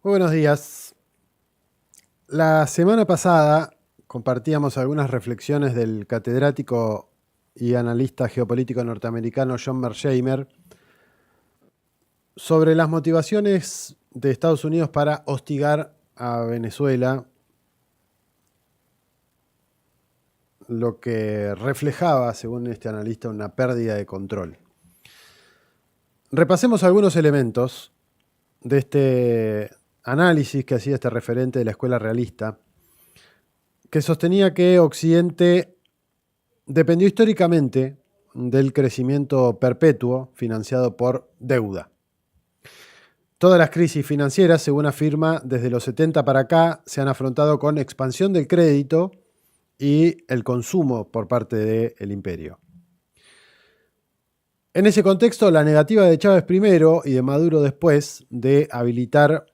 Muy buenos días. La semana pasada compartíamos algunas reflexiones del catedrático y analista geopolítico norteamericano John Mearsheimer sobre las motivaciones de Estados Unidos para hostigar a Venezuela, lo que reflejaba, según este analista, una pérdida de control. Repasemos algunos elementos de este análisis que hacía este referente de la escuela realista, que sostenía que Occidente dependió históricamente del crecimiento perpetuo financiado por deuda. Todas las crisis financieras, según afirma, desde los 70 para acá, se han afrontado con expansión del crédito y el consumo por parte del imperio. En ese contexto, la negativa de Chávez primero y de Maduro después de habilitar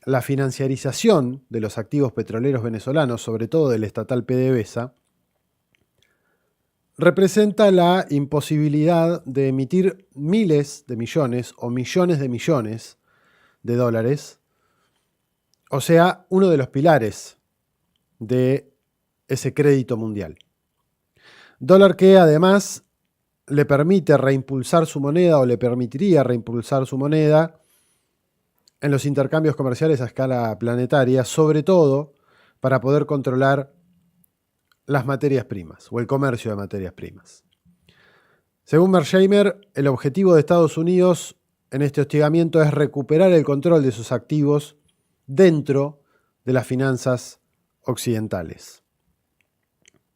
la financiarización de los activos petroleros venezolanos, sobre todo del estatal PDVSA, representa la imposibilidad de emitir miles de millones o millones de millones de dólares, o sea, uno de los pilares de ese crédito mundial. Dólar que además le permite reimpulsar su moneda o le permitiría reimpulsar su moneda en los intercambios comerciales a escala planetaria, sobre todo para poder controlar las materias primas o el comercio de materias primas. Según Mearsheimer, el objetivo de Estados Unidos en este hostigamiento es recuperar el control de sus activos dentro de las finanzas occidentales.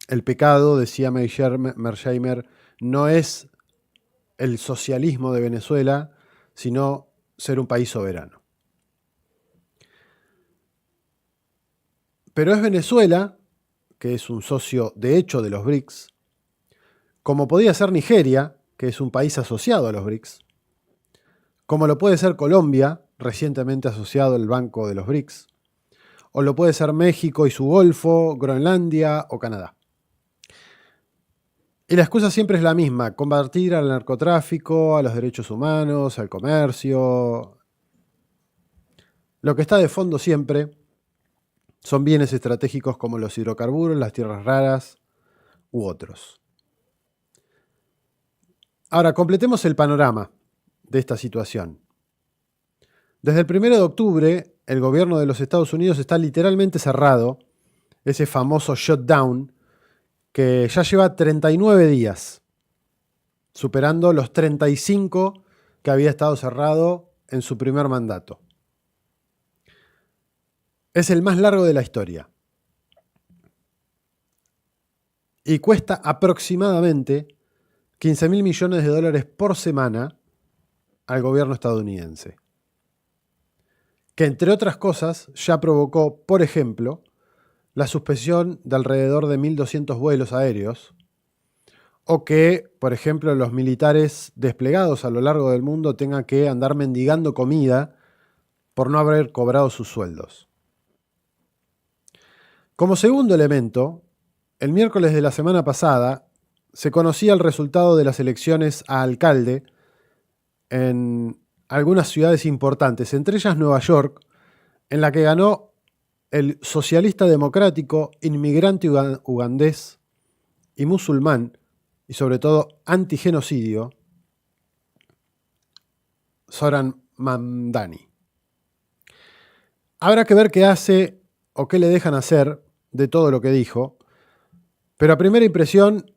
El pecado, decía Mearsheimer, no es el socialismo de Venezuela, sino ser un país soberano. Pero es Venezuela, que es un socio de hecho de los BRICS, como podía ser Nigeria, que es un país asociado a los BRICS, como lo puede ser Colombia, recientemente asociado al Banco de los BRICS, o lo puede ser México y su Golfo, Groenlandia o Canadá. Y la excusa siempre es la misma: combatir al narcotráfico, a los derechos humanos, al comercio. Lo que está de fondo siempre son bienes estratégicos como los hidrocarburos, las tierras raras u otros. Ahora, completemos el panorama de esta situación. Desde el 1 de octubre, el gobierno de los Estados Unidos está literalmente cerrado, ese famoso shutdown que ya lleva 39 días, superando los 35 que había estado cerrado en su primer mandato. Es el más largo de la historia y cuesta aproximadamente 15.000 millones de dólares por semana al gobierno estadounidense, que entre otras cosas ya provocó, por ejemplo, la suspensión de alrededor de 1.200 vuelos aéreos, o que, por ejemplo, los militares desplegados a lo largo del mundo tengan que andar mendigando comida por no haber cobrado sus sueldos. Como segundo elemento, el miércoles de la semana pasada se conocía el resultado de las elecciones a alcalde en algunas ciudades importantes, entre ellas Nueva York, en la que ganó el socialista democrático, inmigrante ugandés y musulmán, y sobre todo antigenocidio, Zoran Mamdani. Habrá que ver qué hace o qué le dejan hacer de todo lo que dijo, pero a primera impresión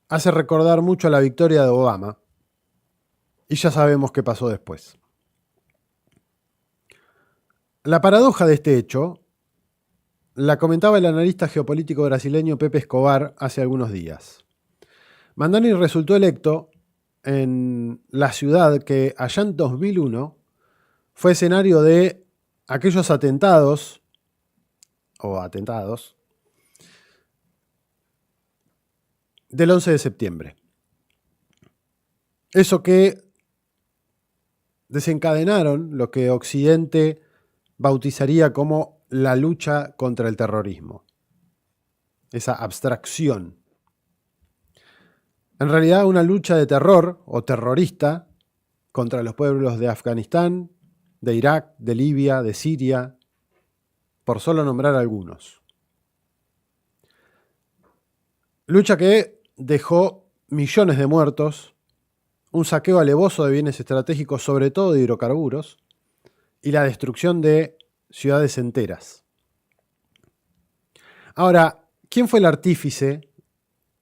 hace recordar mucho a la victoria de Obama, y ya sabemos qué pasó después. La paradoja de este hecho la comentaba el analista geopolítico brasileño Pepe Escobar hace algunos días. Mamdani resultó electo en la ciudad que allá en 2001 fue escenario de aquellos atentados del 11 de septiembre. Eso que desencadenaron lo que Occidente bautizaría como la lucha contra el terrorismo, esa abstracción. En realidad, una lucha de terror o terrorista contra los pueblos de Afganistán, de Irak, de Libia, de Siria, por solo nombrar algunos. Lucha que dejó millones de muertos, un saqueo alevoso de bienes estratégicos, sobre todo de hidrocarburos, y la destrucción de ciudades enteras. Ahora, ¿quién fue el artífice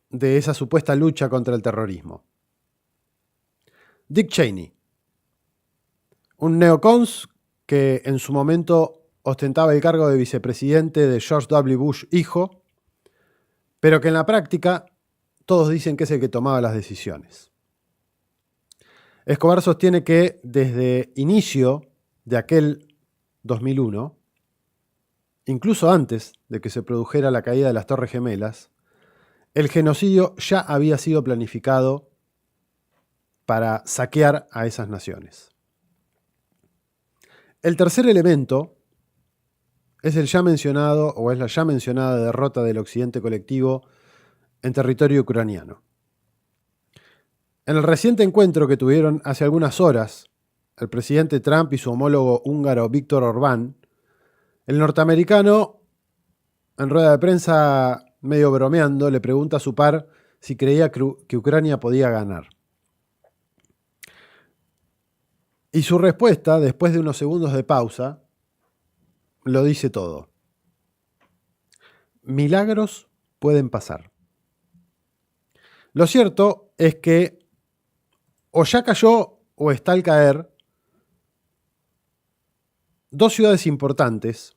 de esa supuesta lucha contra el terrorismo? Dick Cheney, un neocons que en su momento ostentaba el cargo de vicepresidente de George W. Bush hijo, pero que en la práctica todos dicen que es el que tomaba las decisiones. Escobar sostiene que desde inicio de aquel 2001, incluso antes de que se produjera la caída de las Torres Gemelas, el genocidio ya había sido planificado para saquear a esas naciones. El tercer elemento es el ya mencionado, o es la ya mencionada derrota del occidente colectivo en territorio ucraniano. En el reciente encuentro que tuvieron hace algunas horas el presidente Trump y su homólogo húngaro Viktor Orbán, el norteamericano, en rueda de prensa medio bromeando, le pregunta a su par si creía que Ucrania podía ganar. Y su respuesta, después de unos segundos de pausa, lo dice todo. Milagros pueden pasar. Lo cierto es que o ya cayó o está al caer dos ciudades importantes,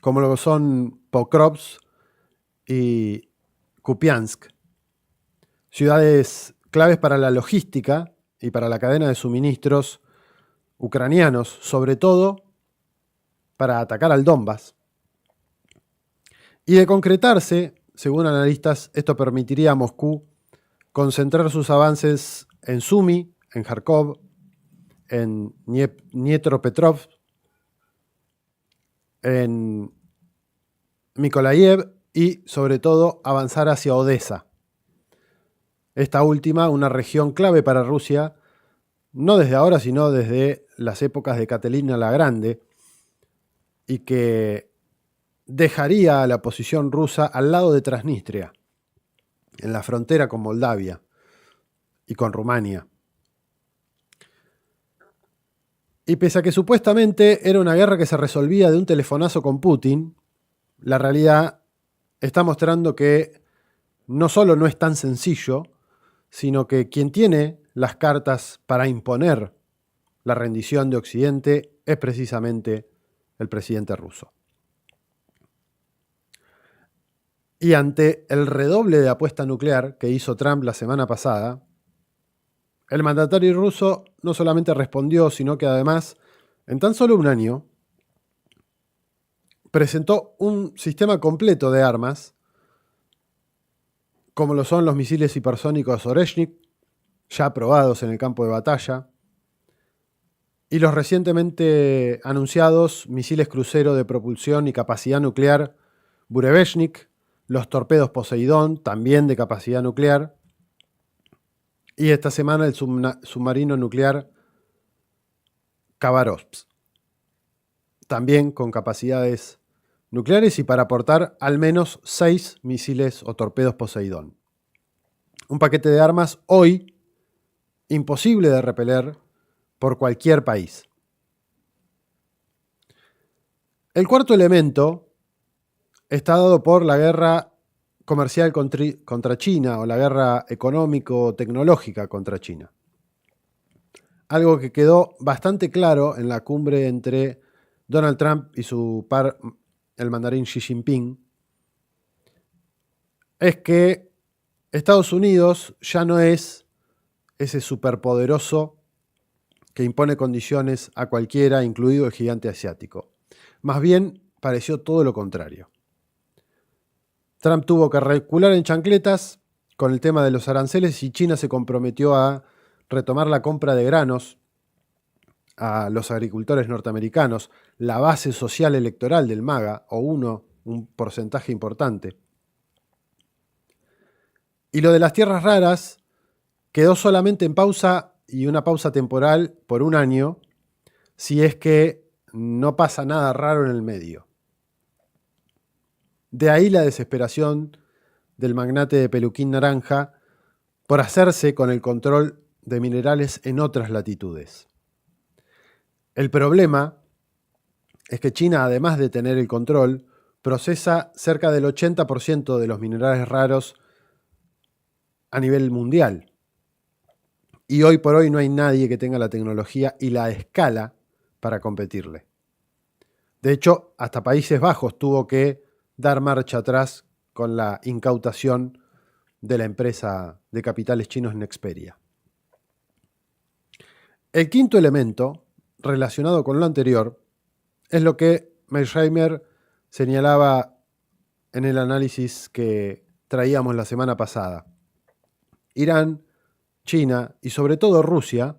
como lo son Pokrovsk y Kupiansk, ciudades claves para la logística y para la cadena de suministros ucranianos, sobre todo para atacar al Donbass. Y de concretarse, según analistas, esto permitiría a Moscú concentrar sus avances en Sumy, en Kharkov, en Dnipropetrovsk, en Mykolaiv y, sobre todo, avanzar hacia Odessa. Esta última, una región clave para Rusia, no desde ahora, sino desde las épocas de Caterina la Grande, y que dejaría a la posición rusa al lado de Transnistria, en la frontera con Moldavia y con Rumania. Y pese a que supuestamente era una guerra que se resolvía de un telefonazo con Putin, la realidad está mostrando que no solo no es tan sencillo, sino que quien tiene las cartas para imponer la rendición de Occidente es precisamente el presidente ruso. Y ante el redoble de apuesta nuclear que hizo Trump la semana pasada, el mandatario ruso no solamente respondió, sino que además, en tan solo un año, presentó un sistema completo de armas, como lo son los misiles hipersónicos Oreshnik, ya probados en el campo de batalla, y los recientemente anunciados misiles crucero de propulsión y capacidad nuclear Burevestnik, los torpedos Poseidón, también de capacidad nuclear, y esta semana el submarino nuclear Khabarovsk, también con capacidades nucleares y para aportar al menos 6 misiles o torpedos Poseidón. Un paquete de armas hoy imposible de repeler por cualquier país. El cuarto elemento está dado por la guerra comercial contra China o la guerra económico-tecnológica contra China. Algo que quedó bastante claro en la cumbre entre Donald Trump y su par, el mandarín Xi Jinping, es que Estados Unidos ya no es ese superpoderoso que impone condiciones a cualquiera, incluido el gigante asiático. Más bien, pareció todo lo contrario. Trump tuvo que recular en chancletas con el tema de los aranceles y China se comprometió a retomar la compra de granos a los agricultores norteamericanos, la base social electoral del MAGA, o un porcentaje importante. Y lo de las tierras raras quedó solamente en pausa y una pausa temporal por un año, si es que no pasa nada raro en el medio. De ahí la desesperación del magnate de peluquín naranja por hacerse con el control de minerales en otras latitudes. El problema es que China, además de tener el control, procesa cerca del 80% de los minerales raros a nivel mundial. Y hoy por hoy no hay nadie que tenga la tecnología y la escala para competirle. De hecho, hasta Países Bajos tuvo que dar marcha atrás con la incautación de la empresa de capitales chinos Nexperia. El quinto elemento, relacionado con lo anterior, es lo que Mearsheimer señalaba en el análisis que traíamos la semana pasada. Irán, China y sobre todo Rusia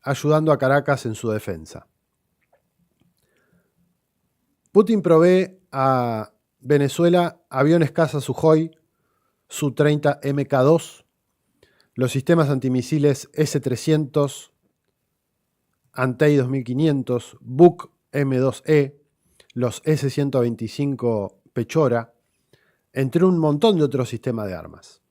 ayudando a Caracas en su defensa. Putin provee a Venezuela aviones caza Sukhoi, Su-30 Mk2, los sistemas antimisiles S-300, Antey 2500, Buk M2E, los S-125 Pechora, entre un montón de otros sistemas de armas.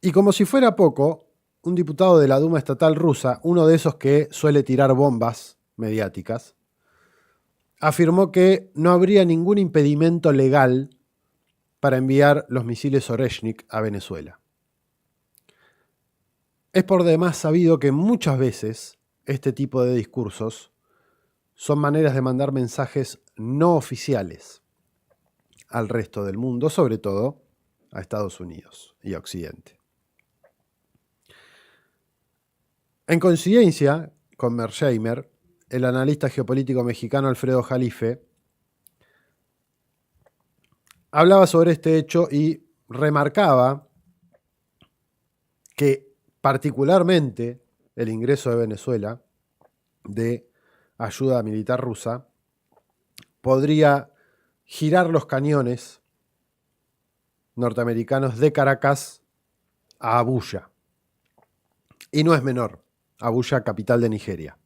Y como si fuera poco, un diputado de la Duma estatal rusa, uno de esos que suele tirar bombas mediáticas, afirmó que no habría ningún impedimento legal para enviar los misiles Oreshnik a Venezuela. Es por demás sabido que muchas veces este tipo de discursos son maneras de mandar mensajes no oficiales al resto del mundo, sobre todo a Estados Unidos y a Occidente. En coincidencia con Mearsheimer, el analista geopolítico mexicano Alfredo Jalife hablaba sobre este hecho y remarcaba que particularmente el ingreso de Venezuela de ayuda militar rusa podría girar los cañones norteamericanos de Caracas a Abuya. Y no es menor, Abuya, capital de Nigeria.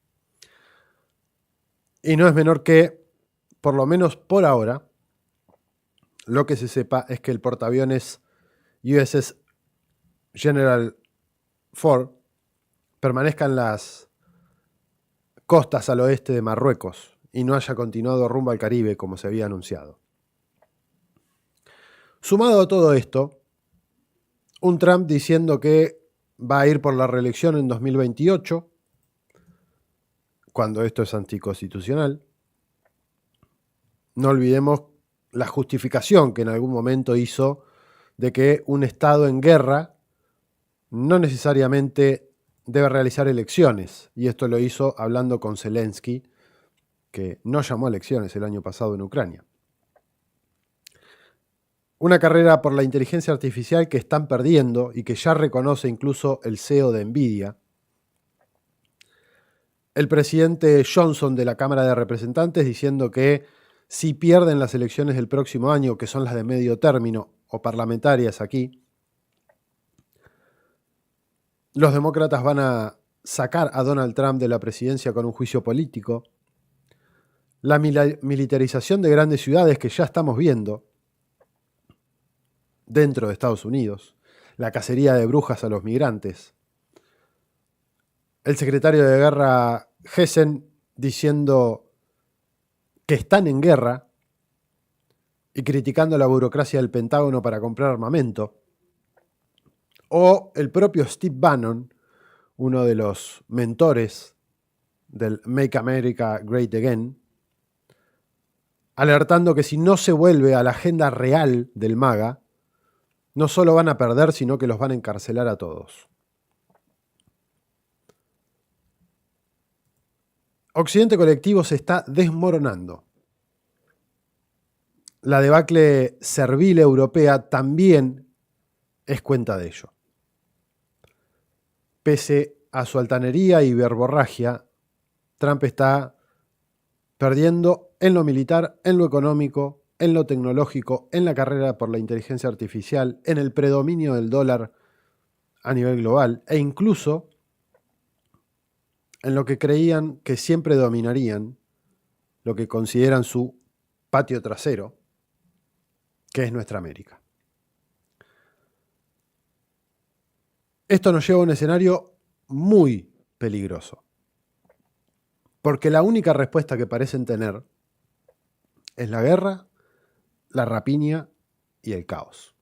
Y no es menor que, por lo menos por ahora, lo que se sepa es que el portaaviones USS General Ford permanezca en las costas al oeste de Marruecos y no haya continuado rumbo al Caribe como se había anunciado. Sumado a todo esto, un Trump diciendo que va a ir por la reelección en 2028, cuando esto es anticonstitucional. No olvidemos la justificación que en algún momento hizo de que un Estado en guerra no necesariamente debe realizar elecciones, y esto lo hizo hablando con Zelensky, que no llamó a elecciones el año pasado en Ucrania. Una carrera por la inteligencia artificial que están perdiendo y que ya reconoce incluso el CEO de Nvidia. El presidente Johnson de la Cámara de Representantes diciendo que si pierden las elecciones del próximo año, que son las de medio término o parlamentarias aquí, los demócratas van a sacar a Donald Trump de la presidencia con un juicio político. La militarización de grandes ciudades que ya estamos viendo dentro de Estados Unidos, la cacería de brujas a los migrantes. El secretario de Guerra Hessen diciendo que están en guerra y criticando la burocracia del Pentágono para comprar armamento. O el propio Steve Bannon, uno de los mentores del Make America Great Again, alertando que si no se vuelve a la agenda real del MAGA, no solo van a perder, sino que los van a encarcelar a todos. Occidente colectivo se está desmoronando. La debacle servil europea también es cuenta de ello. Pese a su altanería y verborragia, Trump está perdiendo en lo militar, en lo económico, en lo tecnológico, en la carrera por la inteligencia artificial, en el predominio del dólar a nivel global e incluso en lo que creían que siempre dominarían lo que consideran su patio trasero, que es nuestra América. Esto nos lleva a un escenario muy peligroso, porque la única respuesta que parecen tener es la guerra, la rapiña y el caos.